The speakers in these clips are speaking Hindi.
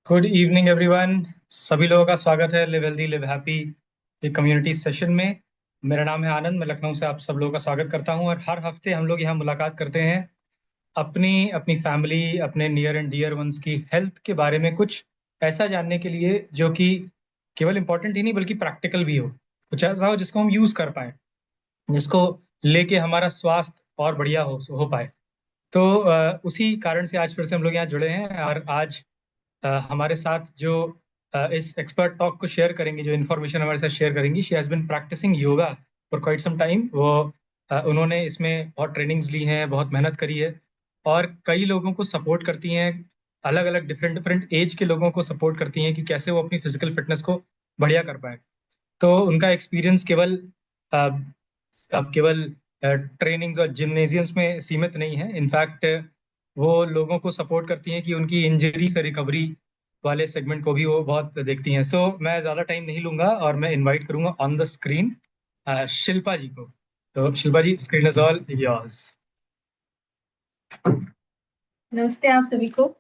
Good evening everyone. सभी लोगों का स्वागत है लिव हेल्दी लिव हैप्पी एक कम्युनिटी सेशन में। मेरा नाम है आनंद। मैं लखनऊ से आप सब लोगों का स्वागत करता हूं और हर हफ्ते हम लोग यहाँ मुलाकात करते हैं अपनी अपनी फैमिली, अपने नियर एंड डियर वंस की हेल्थ के बारे में कुछ ऐसा जानने के लिए जो कि केवल इंपॉर्टेंट ही नहीं बल्कि प्रैक्टिकल भी हो। कुछ ऐसा हो जिसको हम यूज कर पाए, जिसको लेके हमारा स्वास्थ्य और बढ़िया हो पाए। तो उसी कारण से आज फिर से हम लोग यहाँ जुड़े हैं और आज हमारे साथ जो इस एक्सपर्ट टॉक को शेयर करेंगी, जो इन्फॉर्मेशन हमारे साथ शेयर करेंगी, she has been practising yoga for quite some time. वो उन्होंने इसमें बहुत ट्रेनिंग्स ली हैं, बहुत मेहनत करी है और कई लोगों को सपोर्ट करती हैं। अलग अलग डिफरेंट डिफरेंट एज के लोगों को सपोर्ट करती हैं कि कैसे वो अपनी फिजिकल फिटनेस को बढ़िया कर पाए। तो उनका एक्सपीरियंस केवल अ, अब केवल ट्रेनिंग्स और जिम्नेजियम्स में सीमित नहीं है। इनफैक्ट वो लोगों को सपोर्ट करती हैं कि उनकी इंजरी से रिकवरी वाले सेगमेंट को भी वो बहुत देखती हैं। सो मैं ज़्यादा टाइम नहीं लूंगा और मैं इनवाइट करूंगा ऑन द स्क्रीन शिल्पा जी को। तो शिल्पा जी, स्क्रीन इज ऑल योर्स। नमस्ते आप सभी को।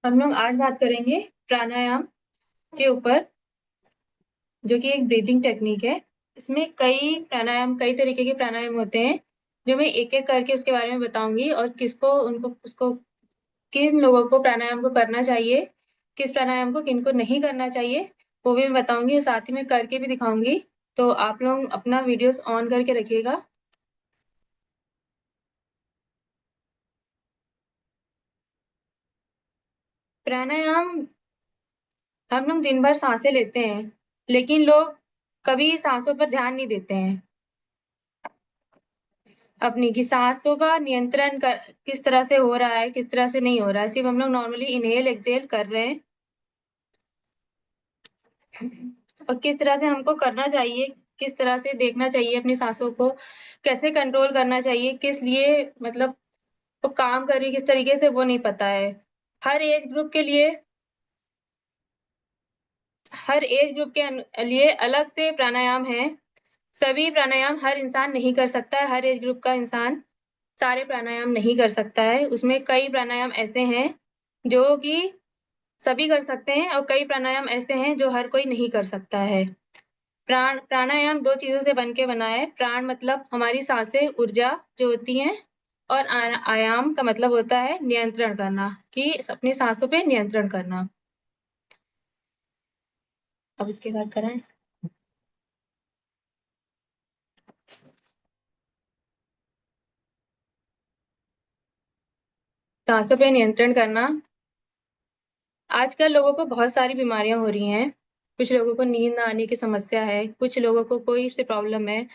हम लोग आज बात करेंगे प्राणायाम के ऊपर, जो कि एक ब्रीदिंग टेक्निक है। इसमें कई तरीके के प्राणायाम होते हैं, जो मैं एक एक करके उसके बारे में बताऊंगी और उसको किन लोगों को प्राणायाम को करना चाहिए, किस प्राणायाम को किनको नहीं करना चाहिए, वो भी मैं बताऊंगी और साथ ही में करके भी दिखाऊंगी। तो आप लोग अपना वीडियोस ऑन करके रखिएगा। प्राणायाम, हम लोग दिन भर सांसें लेते हैं, लेकिन लोग कभी सांसों पर ध्यान नहीं देते हैं। अपनी की सांसों का नियंत्रण किस तरह से हो रहा है, किस तरह से नहीं हो रहा है। सिर्फ हम लोग नॉर्मली इनहेल एक्सहेल कर रहे हैं और किस तरह से हमको करना चाहिए, किस तरह से देखना चाहिए अपनी सांसों को, कैसे कंट्रोल करना चाहिए, किस लिए मतलब वो काम कर रही है किस तरीके से, वो नहीं पता है। हर एज ग्रुप के लिए हर एज ग्रुप के लिए अलग से प्राणायाम है। सभी प्राणायाम हर इंसान नहीं कर सकता है, हर एज ग्रुप का इंसान सारे प्राणायाम नहीं कर सकता है। उसमें कई प्राणायाम ऐसे हैं जो कि सभी कर सकते हैं और कई प्राणायाम ऐसे हैं जो हर कोई नहीं कर सकता है। प्राणायाम 2 चीज़ों से बन के बना है। प्राण मतलब हमारी साँसें, ऊर्जा जो होती हैं, और आयाम का मतलब होता है नियंत्रण करना, कि अपनी साँसों पे नियंत्रण करना। अब इसके बाद करें। साँसों पे नियंत्रण करना। आजकल लोगों को बहुत सारी बीमारियाँ हो रही हैं। कुछ लोगों को नींद ना आने की समस्या है, कुछ लोगों को कोई सी प्रॉब्लम है,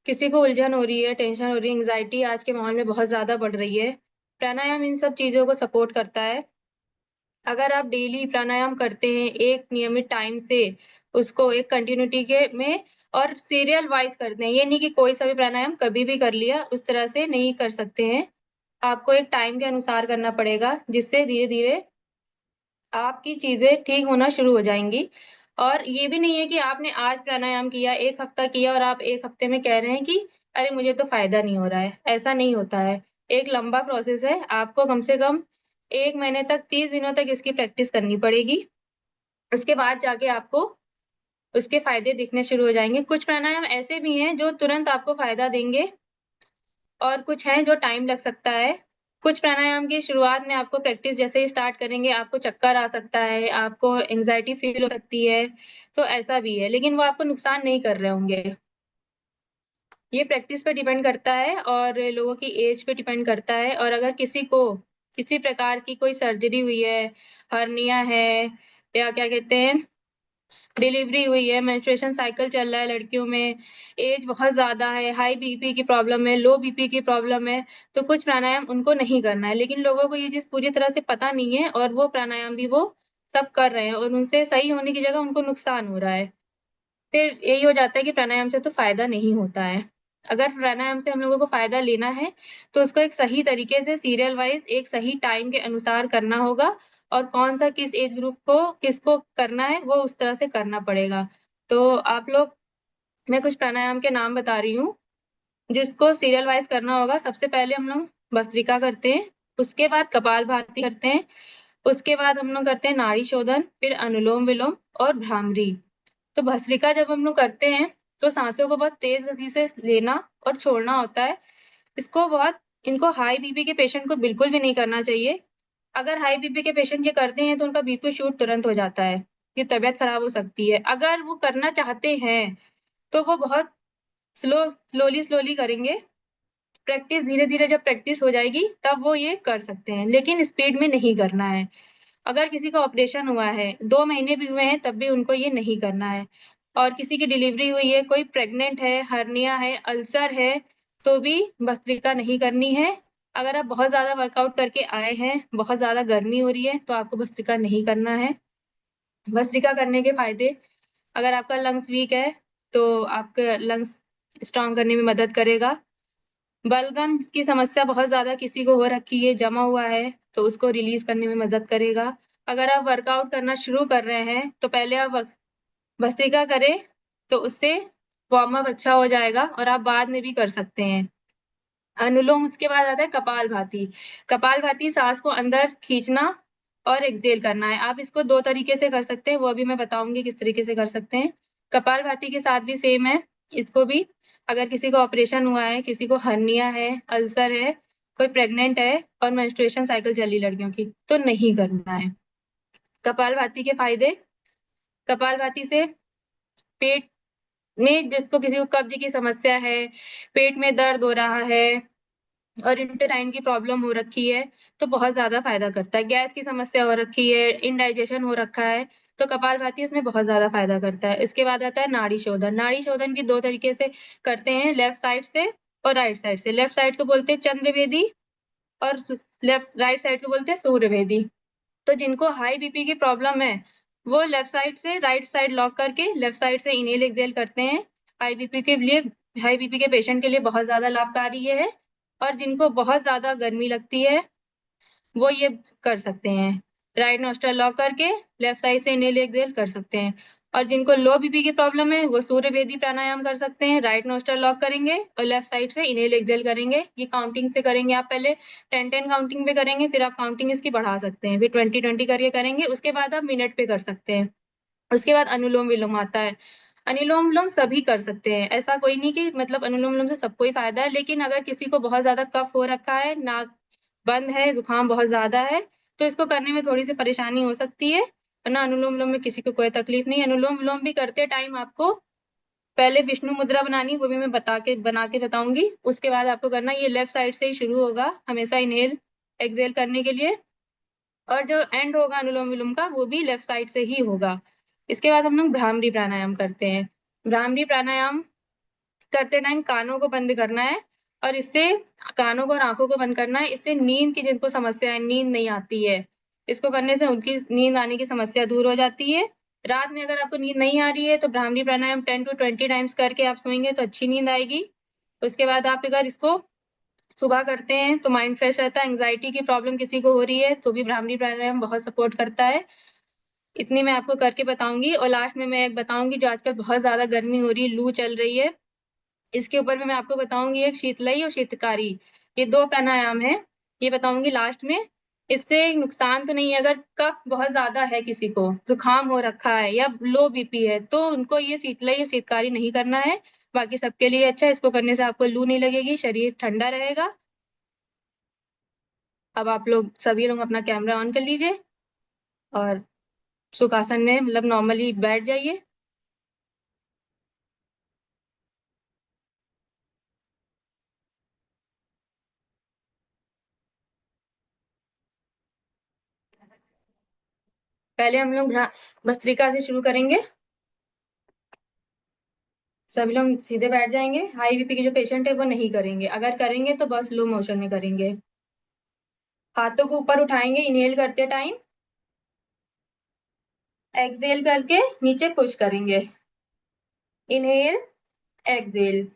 किसी को उलझन हो रही है, टेंशन हो रही है, एंग्ज़ायटी आज के माहौल में बहुत ज़्यादा बढ़ रही है। प्राणायाम इन सब चीज़ों को सपोर्ट करता है। अगर आप डेली प्राणायाम करते हैं, एक नियमित टाइम से उसको एक कंटिन्यूटी के में और सीरियल वाइज़ करते हैं, ये नहीं कि कोई सा भी प्राणायाम कभी भी कर लिया, उस तरह से नहीं कर सकते हैं। आपको एक टाइम के अनुसार करना पड़ेगा, जिससे धीरे-धीरे आपकी चीज़ें ठीक होना शुरू हो जाएँगी। और ये भी नहीं है कि आपने आज प्राणायाम किया, 1 हफ्ता किया और आप 1 हफ्ते में कह रहे हैं कि अरे! मुझे तो फ़ायदा नहीं हो रहा है, ऐसा नहीं होता है। एक लंबा प्रोसेस है, आपको कम से कम 1 महीने तक, 30 दिनों तक इसकी प्रैक्टिस करनी पड़ेगी। उसके बाद जाके आपको उसके फ़ायदे दिखने शुरू हो जाएँगे। कुछ प्राणायाम ऐसे भी हैं जो तुरंत आपको फ़ायदा देंगे और कुछ हैं जो टाइम लग सकता है। कुछ प्राणायाम की शुरुआत में आपको प्रैक्टिस जैसे ही स्टार्ट करेंगे, आपको चक्कर आ सकता है, आपको एंग्ज़ायटी फ़ील हो सकती है, तो ऐसा भी है, लेकिन वो आपको नुकसान नहीं कर रहे होंगे। ये प्रैक्टिस पे डिपेंड करता है और लोगों की एज पे डिपेंड करता है। और अगर किसी को किसी प्रकार की कोई सर्जरी हुई है, हर्निया है या क्या कहते हैं, डिलीवरी हुई है, मेंस्ट्रुएशन साइकिल चल रहा है लड़कियों में, एज बहुत ज़्यादा है, हाई बीपी की प्रॉब्लम है, लो बीपी की प्रॉब्लम है, तो कुछ प्राणायाम उनको नहीं करना है। लेकिन लोगों को ये चीज़ पूरी तरह से पता नहीं है और वो प्राणायाम भी वो सब कर रहे हैं और उनसे सही होने की जगह उनको नुकसान हो रहा है। फिर यही हो जाता है कि प्राणायाम से तो फ़ायदा नहीं होता है। अगर प्राणायाम से हम लोगों को फ़ायदा लेना है, तो उसको एक सही तरीके से सीरियल वाइज़ एक सही टाइम के अनुसार करना होगा और कौन-सा किस एज ग्रुप को किसको करना है, वो उस तरह से करना पड़ेगा। तो आप लोग, मैं कुछ प्राणायाम के नाम बता रही हूँ। जिसको सीरियल वाइज करना होगा। सबसे पहले हम लोग भस्त्रिका करते हैं, उसके बाद कपालभाति करते हैं, उसके बाद हम लोग करते हैं नाड़ी शोधन, फिर अनुलोम विलोम और भ्रामरी। तो भस्त्रिका जब हम लोग करते हैं तो सांसों को बहुत तेज गति से लेना और छोड़ना होता है। इनको हाई बीपी के पेशेंट को बिल्कुल भी नहीं करना चाहिए। अगर हाई बीपी के पेशेंट ये करते हैं तो उनका बीपी शूट तुरंत हो जाता है, ये तबीयत खराब हो सकती है। अगर वो करना चाहते हैं तो वो बहुत स्लोली करेंगे। प्रैक्टिस धीरे-धीरे जब प्रैक्टिस हो जाएगी तब वो ये कर सकते हैं, लेकिन स्पीड में नहीं करना है। अगर किसी का ऑपरेशन हुआ है, 2 महीने भी हुए हैं तब भी उनको ये नहीं करना है। और किसी की डिलीवरी हुई है, कोई प्रेग्नेंट है, हर्निया है, अल्सर है, तो भी भस्त्रिका नहीं करनी है। अगर आप बहुत ज़्यादा वर्कआउट करके आए हैं, बहुत ज़्यादा गर्मी हो रही है, तो आपको भस्त्रिका नहीं करना है। भस्त्रिका करने के फ़ायदे, अगर आपका लंग्स वीक है, तो आपका लंग्स स्ट्रॉन्ग करने में मदद करेगा। बलगम की समस्या बहुत ज़्यादा किसी को हो रखी है, जमा हुआ है, तो उसको रिलीज़ करने में मदद करेगा। अगर आप वर्कआउट करना शुरू कर रहे हैं, तो पहले आप भस्त्रिका करें, तो उससे वार्म अप अच्छा हो जाएगा और आप बाद में भी कर सकते हैं। अनुलोम उसके बाद आता है कपालभाति। कपालभाति साँस को अंदर खींचना और एक्सहेल करना है। आप इसको 2 तरीके से कर सकते हैं, वो अभी मैं बताऊँगी किस तरीके से कर सकते हैं। कपालभाति के साथ भी सेम है, इसको भी अगर किसी का ऑपरेशन हुआ है, किसी को हर्निया है, अल्सर है, कोई प्रेग्नेंट है और मेंस्ट्रुएशन साइकिल चल रही लड़कियों की, तो नहीं करना है। कपालभाति के फ़ायदे, कपालभाति से पेट में जिसको किसी को कब्ज़ की समस्या है, पेट में दर्द हो रहा है और इंटेस्टाइन की प्रॉब्लम हो रखी है, तो बहुत ज़्यादा फ़ायदा करता है। गैस की समस्या हो रखी है, इंडाइजेशन हो रखा है, तो कपालभाति इसमें बहुत ज़्यादा फ़ायदा करता है। इसके बाद आता है नाड़ी शोधन। नाड़ी शोधन भी 2 तरीके से करते हैं, लेफ्ट साइड से और राइट साइड से। लेफ्ट साइड को बोलते हैं चंद्रवेदी और राइट साइड को बोलते हैं सूर्यवेदी। तो जिनको हाई बीपी की प्रॉब्लम है, वो लेफ्ट साइड से राइट साइड लॉक करके लेफ्ट साइड से इन्हेल एक्सहेल करते हैं। हाई बीपी के लिए हाई बीपी के पेशेंट के लिए बहुत ज़्यादा लाभकारी ये है और जिनको बहुत ज़्यादा गर्मी लगती है, वो ये कर सकते हैं। राइट नॉस्ट्रल लॉक करके लेफ्ट साइड से इन्हेल एक्सहेल कर सकते हैं और जिनको लो बीपी की प्रॉब्लम है, वो सूर्यवेदी प्राणायाम कर सकते हैं। राइट नॉस्ट्रल लॉक करेंगे और लेफ्ट साइड से इन्हेल एक्सहेल करेंगे। ये काउंटिंग से करेंगे आप पहले 10-10 काउंटिंग पे करेंगे, फिर आप काउंटिंग इसकी बढ़ा सकते हैं। फिर 20-20 करके करेंगे, उसके बाद आप मिनट पे कर सकते हैं। उसके बाद अनुलोम-विलोम आता है। अनुलोम-विलोम सभी कर सकते हैं, ऐसा कोई नहीं कि मतलब अनुलोम-विलोम से सबको ही फ़ायदा है, लेकिन अगर किसी को बहुत ज़्यादा कफ़ हो रखा है, नाक बंद है, ज़ुकाम बहुत ज़्यादा है, तो इसको करने में थोड़ी-सी परेशानी हो सकती है, वरना अनुलोम-विलोम में किसी को कोई तकलीफ नहीं है। अनुलोम-विलोम भी करते टाइम आपको पहले विष्णु मुद्रा बनानी, वो भी मैं बना के बताऊँगी। उसके बाद आपको करना ये लेफ्ट साइड से ही शुरू होगा, हमेशा इन्हेल, एक्सहेल करने के लिए और जो एंड होगा अनुलोम-विलोम का, वो भी लेफ्ट साइड से ही होगा। इसके बाद हम लोग भ्रामरी प्राणायाम करते हैं। भ्रामरी प्राणायाम करते टाइम कानों को बंद करना है और इससे कानों को और आँखों को बंद करना है, इससे नींद की जिनको समस्या है, नींद नहीं आती है, इसको करने से उनकी नींद आने की समस्या दूर हो जाती है। रात में अगर आपको नींद नहीं आ रही है, तो भ्रामरी प्राणायाम 10 टू 20 टाइम्स करके आप सोएँगे तो अच्छी नींद आएगी। उसके बाद आप अगर इसको सुबह करते हैं, तो माइंड फ्रेश रहता है, एंग्ज़ायटी की प्रॉब्लम किसी को हो रही है, तो भी भ्रामरी प्राणायाम बहुत सपोर्ट करता है। इतनी मैं आपको करके बताऊँगी और लास्ट में मैं एक बताऊँगी जो आजकल बहुत ज़्यादा गर्मी हो रही है, लू चल रही है, इसके ऊपर में मैं आपको बताऊँगी एक शीतलई और शीतकारी, ये 2 प्राणायाम हैं, ये बताऊँगी लास्ट में। इससे नुकसान तो नहीं है, अगर कफ बहुत ज़्यादा है किसी को, ज़ुकाम हो रखा है या लो बीपी है, तो उनको ये शीतलई और शीतकारी नहीं करना है, बाकी सबके लिए अच्छा है, इसको करने से आपको लू नहीं लगेगी, शरीर ठंडा रहेगा। अब आप लोग सभी लोग अपना कैमरा ऑन कर लीजिए और सुखासन में मतलब नॉर्मली बैठ जाइए। पहले हम लोग भस्त्रिका से शुरू करेंगे। सभी लोग सीधे बैठ जाएँगे। हाई बीपी के जो पेशेंट है वो नहीं करेंगे। अगर करेंगे तो बस स्लो मोशन में करेंगे। हाथों को ऊपर उठाएँगे इन्हेल करते टाइम। एक्सहेल करके नीचे पुश करेंगे। इन्हेल, एक्सहेल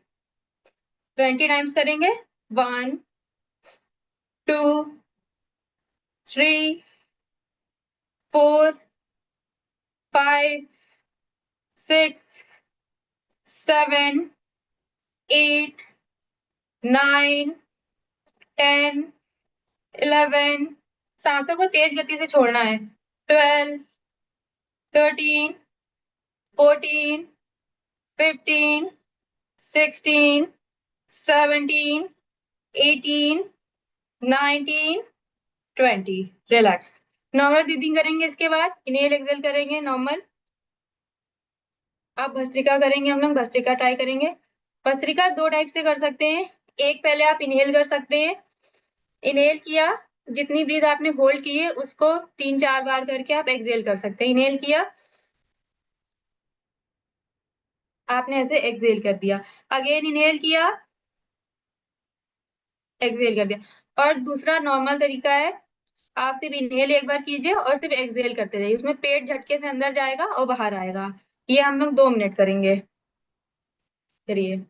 20 टाइम्स करेंगे। 1, 2, 3, 4, 5, 6, 7, 8, 9, 10, 11, सांसों को तेज गति से छोड़ना है। 12, 13, 14, 15, 16, 17, 18, 19, 20। रिलैक्स। नॉर्मल ब्रीदिंग करेंगे, इसके बाद इनहेल एक्सहेल करेंगे नॉर्मल। अब भस्त्रिका करेंगे, हम लोग भस्त्रिका ट्राई करेंगे। भस्त्रिका 2 टाइप से कर सकते हैं। एक पहले आप इनहेल कर सकते हैं। इनहेल किया, जितनी ब्रीथ आपने होल्ड की है उसको 3-4 बार करके आप एक्सहेल कर सकते हैं। इनहेल किया, आपने ऐसे एक्सहेल कर दिया। अगेन इनहेल किया, एक्सहेल कर दिया। और दूसरा नॉर्मल तरीका है, आप सिर्फ इनहेल एक बार कीजिए और सिर्फ एक्सहेल करते रहिए। उसमें पेट झटके से अंदर जाएगा और बाहर आएगा। ये हम लोग 2 मिनट करेंगे। करिए।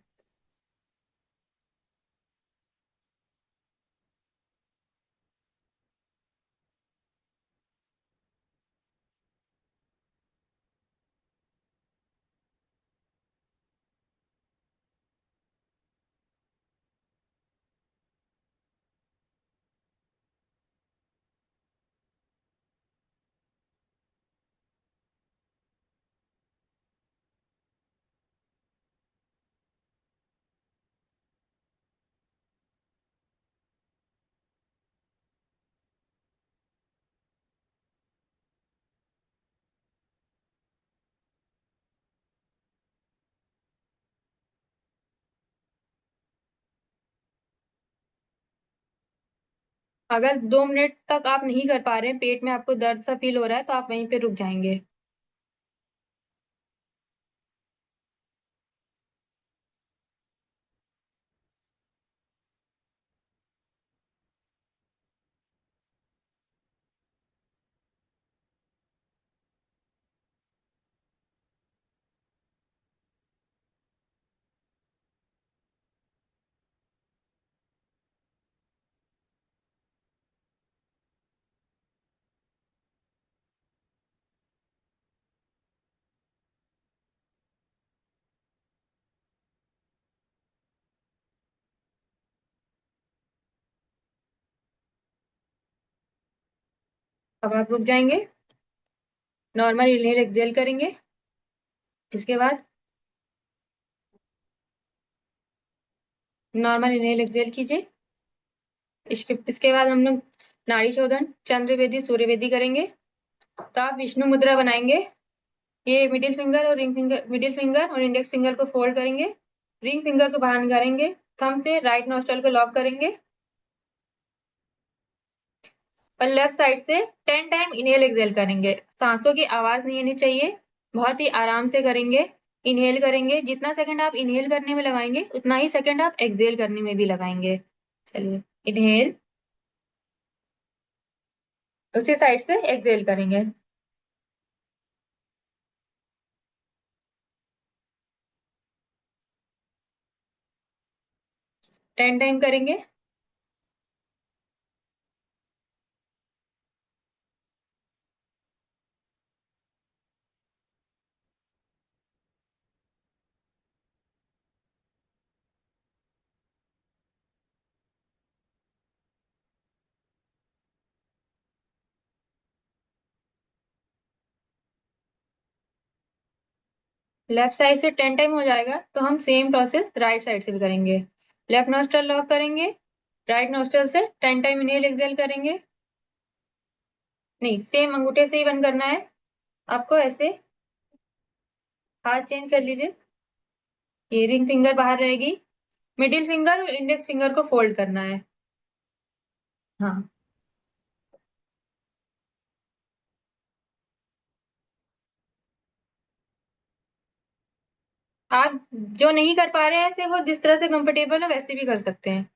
अगर 2 मिनट तक आप नहीं कर पा रहे हैं, पेट में आपको दर्द सा फील हो रहा है, तो आप वहीं पे रुक जाएंगे। अब आप रुक जाएंगे, नॉर्मल इनहेल एक्सहेल करेंगे। इसके बाद नॉर्मल इनहेल एक्सहेल कीजिए। इसके बाद हम लोग नाड़ी शोधन, चंद्र वेदी, सूर्य वेदी करेंगे। तो आप विष्णु मुद्रा बनाएंगे। ये मिडिल फिंगर और इंडेक्स फिंगर को फोल्ड करेंगे। रिंग फिंगर को बाहर निकालेंगे। थंब से राइट नोस्ट्रल को लॉक करेंगे और लेफ्ट साइड से 10 टाइम इनहेल एक्सहेल करेंगे। सांसों की आवाज नहीं आनी चाहिए, बहुत ही आराम से करेंगे। इनहेल करेंगे, जितना सेकंड आप इनहेल करने में लगाएंगे उतना ही सेकंड आप एक्सहेल करने में भी लगाएंगे। चलिए, इनहेल, उसी साइड से एक्सहेल करेंगे। 10 टाइम करेंगे। लेफ्ट साइड से 10 टाइम हो जाएगा तो हम सेम प्रोसेस राइट साइड से भी करेंगे। लेफ्ट नोस्ट्रल लॉक करेंगे, राइट नोस्ट्रल से 10 टाइम इनहेल एक्सहेल करेंगे। नहीं, सेम अंगूठे से ही बंद करना है आपको। ऐसे हाथ चेंज कर लीजिए, ये रिंग फिंगर बाहर रहेगी। मिडिल फिंगर और इंडेक्स फिंगर को फोल्ड करना है। हाँ, आप जो नहीं कर पा रहे हैं ऐसे, वो जिस तरह से कंफर्टेबल हो वैसे भी कर सकते हैं।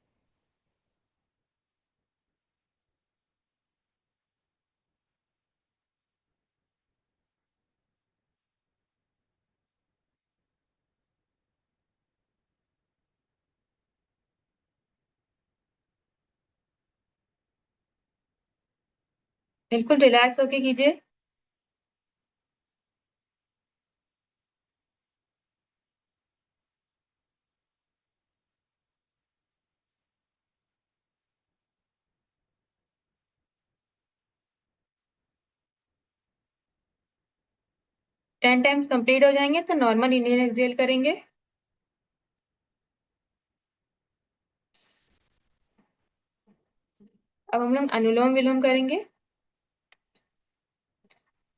बिल्कुल रिलैक्स होके कीजिए। 10 टाइम्स कंप्लीट हो जाएंगे तो नॉर्मल इनहेल एक्सहेल करेंगे। अब हम लोग अनुलोम विलोम करेंगे।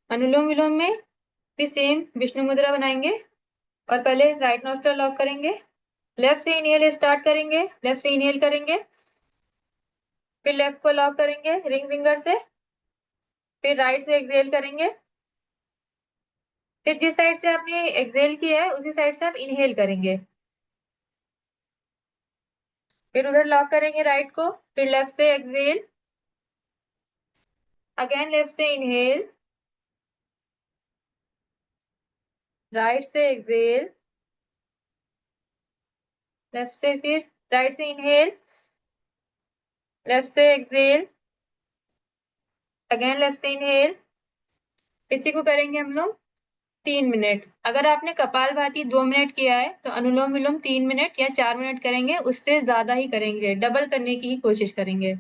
अनुलोम विलोम में भी सेम विष्णु मुद्रा बनाएंगे और पहले राइट नोस्ट्रल लॉक करेंगे। लेफ्ट से इनहेल स्टार्ट करेंगे, लेफ्ट से इनहेल करेंगे, फिर लेफ्ट को लॉक करेंगे रिंग फिंगर से, फिर राइट से एक्सहेल करेंगे, फिर जिस साइड से आपने एक्सहेल किया है उसी साइड से आप इनहेल करेंगे, फिर उधर लॉक करेंगे राइट को, फिर लेफ्ट से एक्सहेल, अगेन लेफ्ट से इनहेल, राइट से एक्सहेल, लेफ्ट से फिर राइट से इनहेल, लेफ्ट से एक्सहेल, अगेन लेफ्ट से इनहेल। इसी को करेंगे हम लोग 3 मिनट। अगर आपने कपालभाति 2 मिनट किया है तो अनुलोम विलोम 3 मिनट या 4 मिनट करेंगे, उससे ज्यादा ही करेंगे, डबल करने की ही कोशिश करेंगे।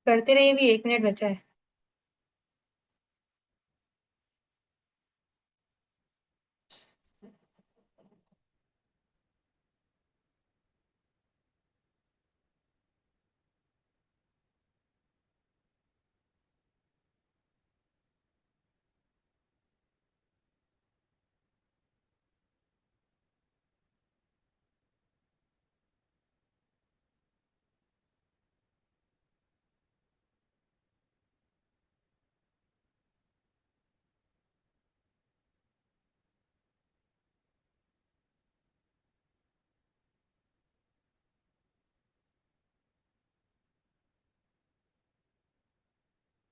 करते रहिए, भी 1 मिनट बचा है।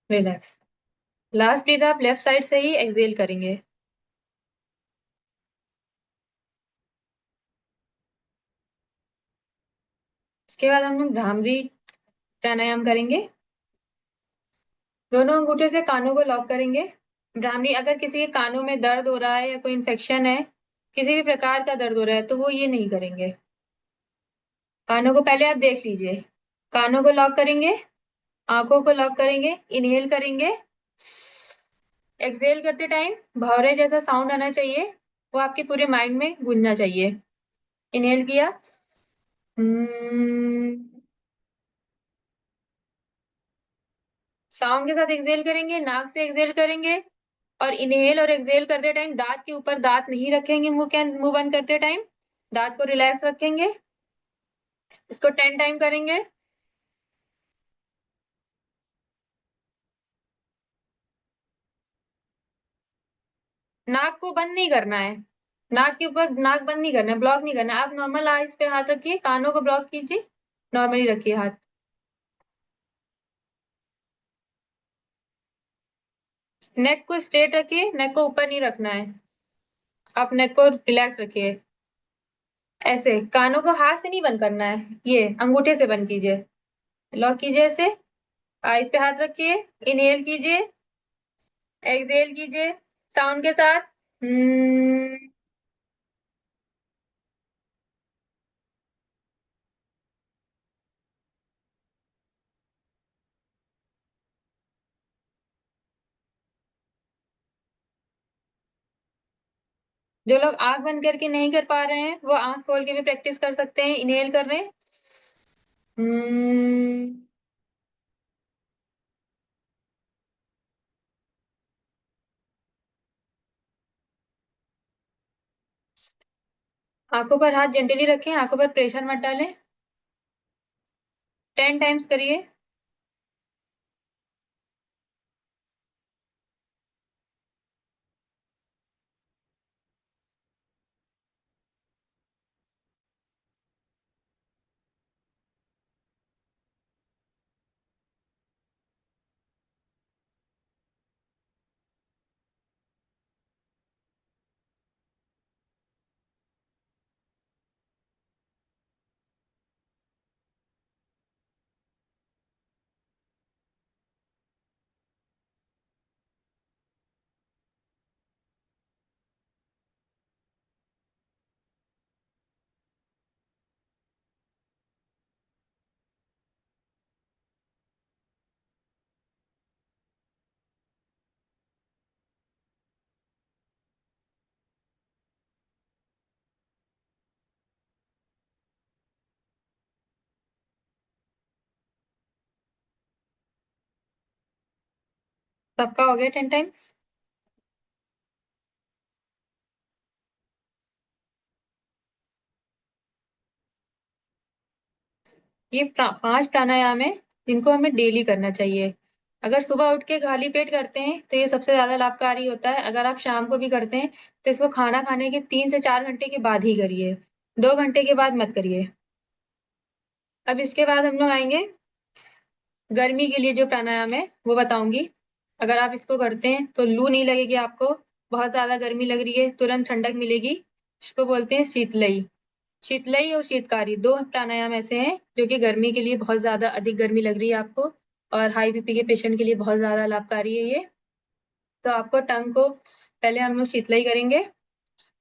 रिलैक्स। लास्ट ब्रीथ आप लेफ्ट साइड से ही एक्सहेल करेंगे। इसके बाद हम लोग भ्रामरी प्राणायाम करेंगे। दोनों अंगूठे से कानों को लॉक करेंगे। भ्रामरी, अगर किसी के कानों में दर्द हो रहा है या कोई इन्फेक्शन है, किसी भी प्रकार का दर्द हो रहा है, तो वो ये नहीं करेंगे। कानों को पहले आप देख लीजिए। कानों को लॉक करेंगे, आंखों को लॉक करेंगे, इनहेल करेंगे। एक्सहेल करते टाइम भौरे जैसा साउंड आना चाहिए, वो आपके पूरे माइंड में गूंजना चाहिए। इनहेल किया, साउंड के साथ एक्सहेल करेंगे, नाक से एक्सहेल करेंगे। और इनहेल और एक्सहेल करते टाइम दांत के ऊपर दांत नहीं रखेंगे, मुंह बंद करते टाइम दांत को रिलैक्स रखेंगे। इसको 10 टाइम करेंगे। नाक को बंद नहीं करना है, नाक के ऊपर नाक बंद नहीं करना है, ब्लॉक नहीं करना है। आप नॉर्मल आइज पे हाथ रखिए, कानों को ब्लॉक कीजिए, नॉर्मली रखिए हाथ। नेक को स्ट्रेट रखिए, नेक को ऊपर नहीं रखना है। आप नेक को रिलैक्स रखिए। ऐसे कानों को हाथ से नहीं बंद करना है, ये अंगूठे से बंद कीजिए। लॉक कीजिए ऐसे, आइज पे हाथ रखिए, इनहेल कीजिए, एक्सहेल कीजिए साउंड के साथ। जो लोग आंख बंद करके नहीं कर पा रहे हैं, वो आंख खोल के भी प्रैक्टिस कर सकते हैं। इनहेल कर रहे हैं, आंखों पर हाथ जेंटली रखें, आंखों पर प्रेशर मत डालें। 10 टाइम्स करिए। सबका हो गया 10 टाइम्स? ये 5 प्राणायाम है जिनको हमें डेली करना चाहिए। अगर सुबह उठ के खाली पेट करते हैं तो ये सबसे ज़्यादा लाभकारी होता है। अगर आप शाम को भी करते हैं तो इसको खाना खाने के 3 से 4 घंटे के बाद ही करिए। 2 घंटे के बाद मत करिए। अब इसके बाद हम लोग आएँगे गर्मी के लिए जो प्राणायाम है वो बताऊँगी। अगर आप इसको करते हैं तो लू नहीं लगेगी आपको। बहुत ज़्यादा गर्मी लग रही है, तुरंत ठंडक मिलेगी। इसको बोलते हैं शीतलयी। शीतलयी और शीतकारी 2 प्राणायाम ऐसे हैं जो कि गर्मी के लिए बहुत ज़्यादा अधिक गर्मी लग रही है आपको और हाई बीपी के पेशेंट के लिए बहुत ज़्यादा लाभकारी है ये। तो आपको टंग को पहले हम लोग शीतलयी करेंगे।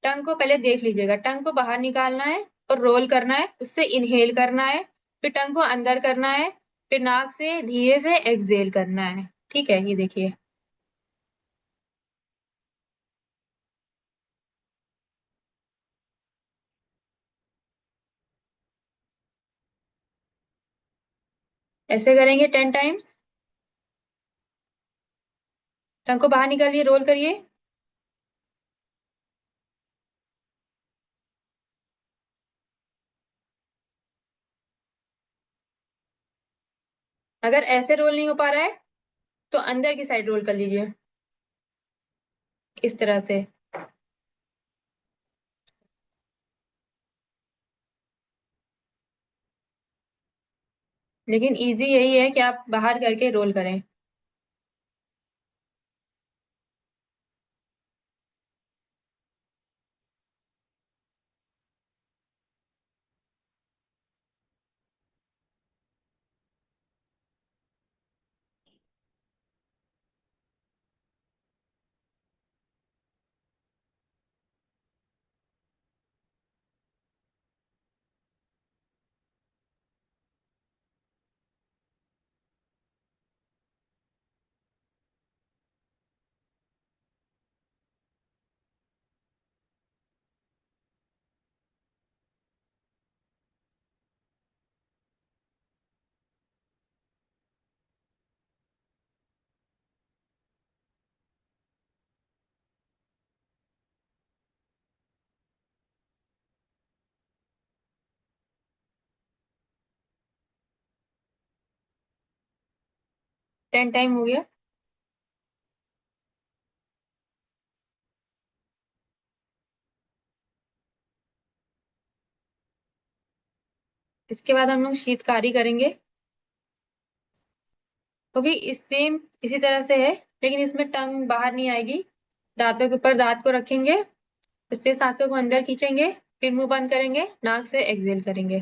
टंग को पहले देख लीजिएगा, टंग को बाहर निकालना है और रोल करना है, उससे इन्हेल करना है, फिर टंग को अंदर करना है, फिर नाक से धीरे से एक्सहेल करना है। ठीक है? ये देखिए। ऐसे करेंगे 10 टाइम्स। टंग को बाहर निकालिए, रोल करिए। अगर ऐसे रोल नहीं हो पा रहा है, तो अंदर की साइड रोल कर लीजिए, इस तरह से। लेकिन ईज़ी यही है कि आप बाहर करके रोल करें। टेन टाइम हो गया। इसके बाद हम लोग शीतकारी करेंगे। वो भी इसी तरह से है, लेकिन इसमें टंग बाहर नहीं आएगी। दाँतों के ऊपर दाँत को रखेंगे, इससे सांसों को अंदर खींचेंगे, फिर मुँह बंद करेंगे, नाक से एक्सहेल करेंगे।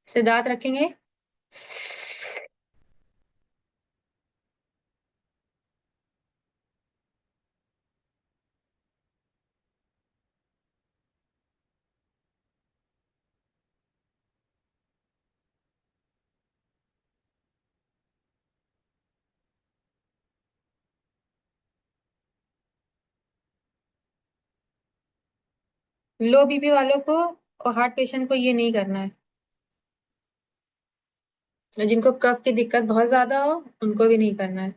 ऐसे दाँत रखेंगे। लो बीपी वालों को और हार्ट पेशेंट को ये नहीं करना है। और जिनको कफ की दिक्कत बहुत ज़्यादा हो, उनको भी नहीं करना है।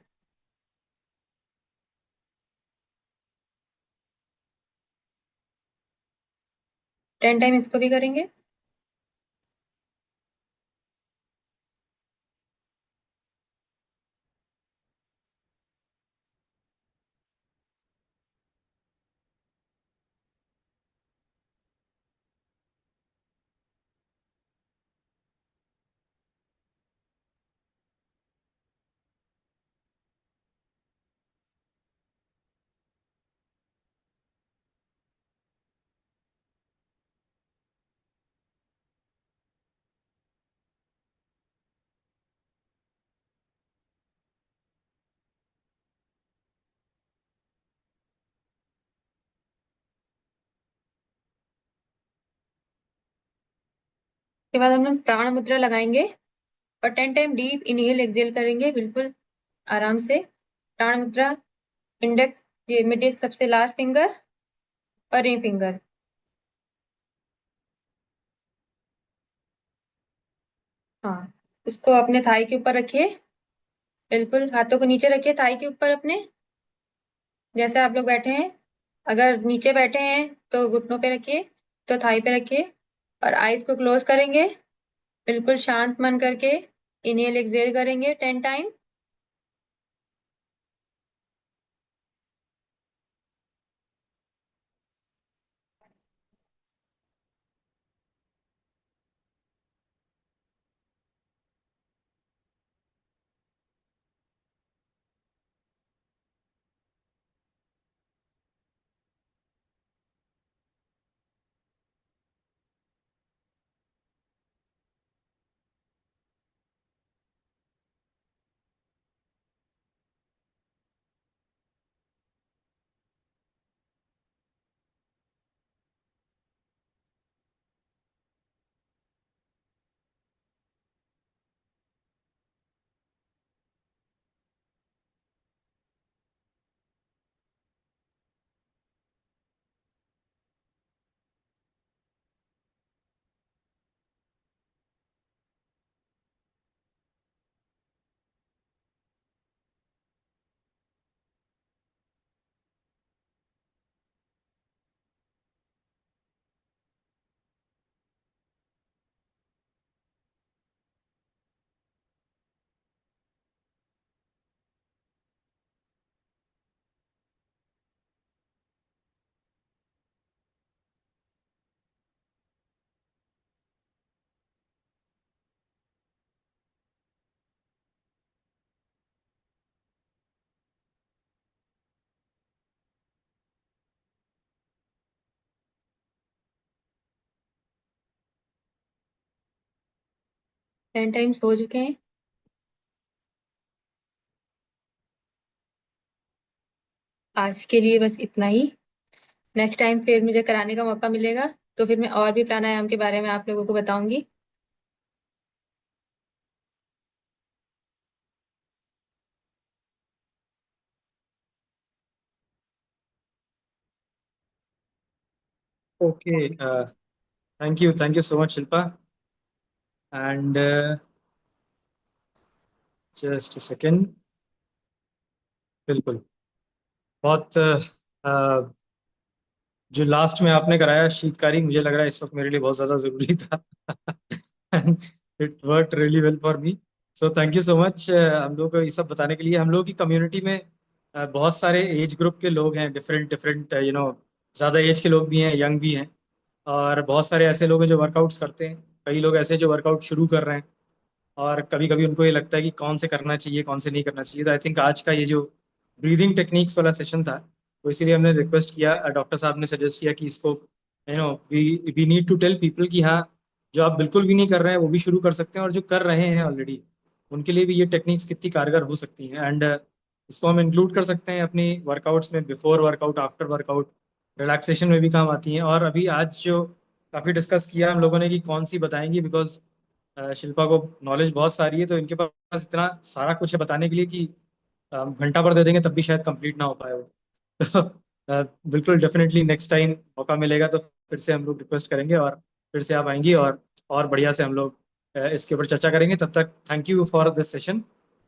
10 टाइम इसको भी करेंगे। उसके बाद हम लोग प्राण मुद्रा लगाएंगे और 10 टाइम डीप इनहेल एक्सहेल करेंगे, बिल्कुल आराम से। प्राण मुद्रा, इंडेक्स, ये मिडिल सबसे लार्ज फिंगर और रिंग फिंगर। हाँ, इसको अपने थाई के ऊपर रखिए, बिल्कुल हाथों को नीचे रखिए थाई के ऊपर अपने, जैसे आप लोग बैठे हैं। अगर नीचे बैठे हैं तो घुटनों पे रखिए, तो थाई पे रखिए और आईज को क्लोज करेंगे, बिल्कुल शांत मन करके इनहेल एक्सहेल करेंगे 10 टाइम। टेन टाइम्स हो चुके हैं। आज के लिए बस इतना ही। नेक्स्ट टाइम फिर मुझे कराने का मौका मिलेगा तो फिर मैं और भी प्राणायाम के बारे में आप लोगों को बताऊंगी। Okay, thank you so much Shilpa. And just second. बिल्कुल, बहुत जो लास्ट में आपने कराया शीतकारी, मुझे लग रहा है इस वक्त मेरे लिए बहुत ज़्यादा ज़रूरी था। It work really well for me. So thank you so much हम लोग को ये सब बताने के लिए। हम लोग की कम्युनिटी में बहुत सारे एज ग्रुप के लोग हैं, डिफरेंट डिफरेंट ज़्यादा एज के लोग भी हैं, यंग भी हैं, और बहुत सारे ऐसे लोग हैं जो वर्कआउट्स करते हैं। कई लोग ऐसे जो वर्कआउट शुरू कर रहे हैं, और कभी कभी उनको ये लगता है कि कौन से करना चाहिए कौन से नहीं करना चाहिए। तो आई थिंक आज का ये जो ब्रीदिंग टेक्निक्स वाला सेशन था, तो इसीलिए हमने रिक्वेस्ट किया, डॉक्टर साहब ने सजेस्ट किया कि इसको we need to tell people कि हाँ, जो आप बिल्कुल भी नहीं कर रहे हैं वो भी शुरू कर सकते हैं, और जो कर रहे हैं ऑलरेडी उनके लिए भी ये टेक्निक्स कितनी कारगर हो सकती हैं। एंड इसको हम इंक्लूड कर सकते हैं अपनी वर्कआउट्स में, before workout, after workout, relaxation में भी काम आती हैं। और अभी आज जो काफ़ी डिस्कस किया हम लोगों ने कि कौन सी बताएंगी, बिकॉज शिल्पा को नॉलेज बहुत सारी है, तो इनके पास इतना सारा कुछ है बताने के लिए कि घंटा भर दे देंगे तब भी शायद कंप्लीट ना हो पाए वो। तो बिल्कुल डेफिनेटली नेक्स्ट टाइम मौका मिलेगा तो फिर से हम लोग रिक्वेस्ट करेंगे, और फिर से आप आएंगी, और बढ़िया से हम लोग इसके ऊपर चर्चा करेंगे। तब तक thank you for this session,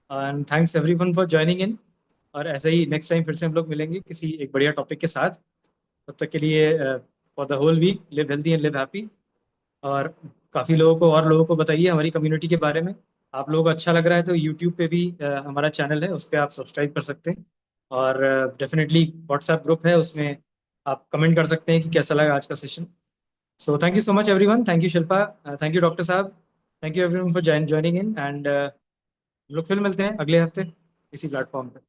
and thanks everyone for joining इन। और ऐसे ही नेक्स्ट टाइम फिर से हम लोग मिलेंगे किसी एक बढ़िया टॉपिक के साथ। तब तक के लिए for the whole week, live healthy and live happy. और काफ़ी लोगों को, और लोगों को बताइए हमारी कम्युनिटी के बारे में। आप लोगों को अच्छा लग रहा है तो यूट्यूब पे भी हमारा चैनल है, उस पर आप सब्सक्राइब कर सकते हैं। और डेफिनेटली व्हाट्सएप ग्रुप है, उसमें आप कमेंट कर सकते हैं कि कैसा लगा आज का session. So thank you so much everyone. Thank you Shilpa, thank you doctor साहब, thank you everyone for joining in. And हम लोग फिर मिलते हैं अगले हफ्ते इसी प्लेटफॉर्म पे।